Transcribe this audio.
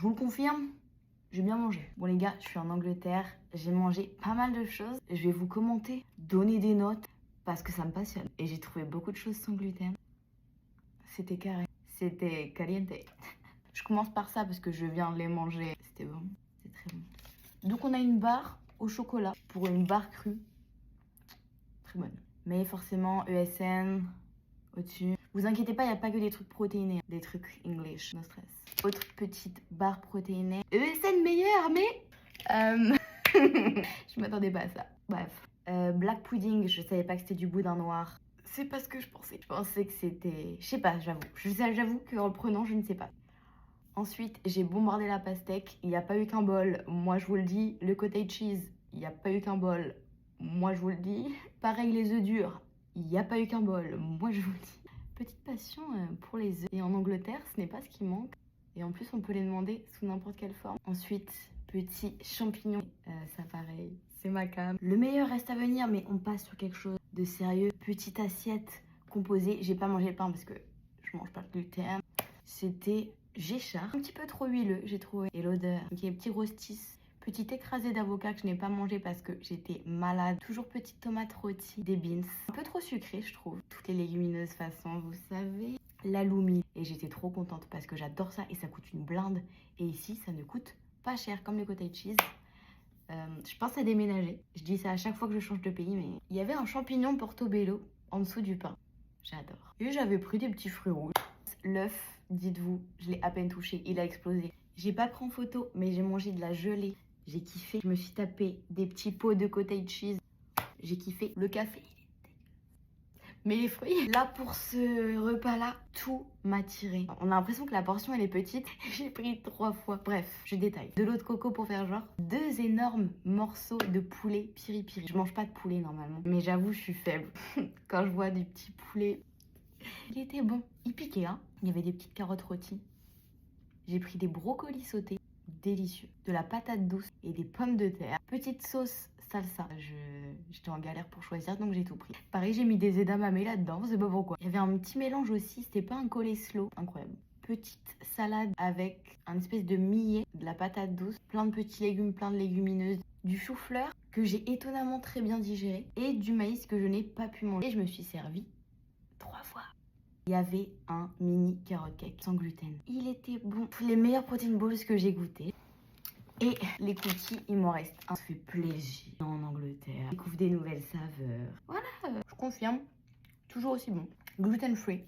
vous le confirme, j'ai bien mangé. Bon les gars, je suis en Angleterre, j'ai mangé pas mal de choses. Je vais vous commenter, donner des notes, parce que ça me passionne. Et j'ai trouvé beaucoup de choses sans gluten. C'était carré, c'était caliente. Je commence par ça parce que je viens de les manger. C'était bon, c'était très bon. Donc on a une barre au chocolat pour une barre crue. Très bonne. Mais forcément, ESN au-dessus. Vous inquiétez pas, il n'y a pas que des trucs protéinés. Des trucs English, no stress. Autre petite barre protéinée. ESN meilleur, mais... je m'attendais pas à ça. Bref. Black pudding, je savais pas que c'était du boudin noir. C'est pas ce que je pensais. Je pensais que c'était... Je sais pas, j'avoue. J'avoue qu'en le prenant, je ne sais pas. Ensuite, j'ai bombardé la pastèque. Il n'y a pas eu qu'un bol. Moi, je vous le dis. Le cottage cheese, il n'y a pas eu qu'un bol. Moi, je vous le dis. Pareil, les œufs durs. Il n'y a pas eu qu'un bol. Moi, je vous le dis. Petite passion pour les œufs. Et en Angleterre, ce n'est pas ce qui manque. Et en plus, on peut les demander sous n'importe quelle forme. Ensuite, petits champignons. Ça, pareil, c'est ma cam. Le meilleur reste à venir, mais on passe sur quelque chose de sérieux. Petite assiette composée. J'ai pas mangé le pain parce que je mange pas de gluten. C'était Géchard. Un petit peu trop huileux, j'ai trouvé. Et l'odeur. Ok, petit rostis. Petit écrasé d'avocat que je n'ai pas mangé parce que j'étais malade. Toujours petite tomate rôtie. Des beans. Un peu trop sucré, je trouve. Toutes les légumineuses façon, vous savez. L'aloumi. Et j'étais trop contente parce que j'adore ça et ça coûte une blinde. Et ici, ça ne coûte pas cher comme le cottage cheese. Je pense à déménager. Je dis ça à chaque fois que je change de pays, mais il y avait un champignon portobello en dessous du pain. J'adore. Et j'avais pris des petits fruits rouges. L'œuf, dites-vous, je l'ai à peine touché, il a explosé. J'ai pas pris en photo, mais j'ai mangé de la gelée. J'ai kiffé. Je me suis tapé des petits pots de cottage cheese. J'ai kiffé. Le café, mais les fruits, là pour ce repas-là, tout m'a tiré. On a l'impression que la portion elle est petite. J'ai pris 3 fois. Bref, je détaille. De l'eau de coco pour faire genre. 2 énormes morceaux de poulet piri-piri. Je mange pas de poulet normalement, mais j'avoue je suis faible. Quand je vois des petits poulets, il était bon. Il piquait, hein. Il y avait des petites carottes rôties. J'ai pris des brocolis sautés, délicieux. De la patate douce et des pommes de terre. Petite sauce salsa. J'étais en galère pour choisir, donc j'ai tout pris. Pareil, j'ai mis des edamame là-dedans, je sais pas pourquoi. Il y avait un petit mélange aussi, c'était pas un coleslaw. Incroyable. Petite salade avec un espèce de millet, de la patate douce, plein de petits légumes, plein de légumineuses, du chou-fleur que j'ai étonnamment très bien digéré et du maïs que je n'ai pas pu manger. Et je me suis servi 3 fois. Il y avait un mini carrot cake sans gluten. Il était bon. Les meilleurs protein balls que j'ai goûté. Et les cookies, il m'en reste un. Ça fait plaisir en Angleterre. Je découvre des nouvelles saveurs. Voilà, je confirme. Toujours aussi bon. Gluten free.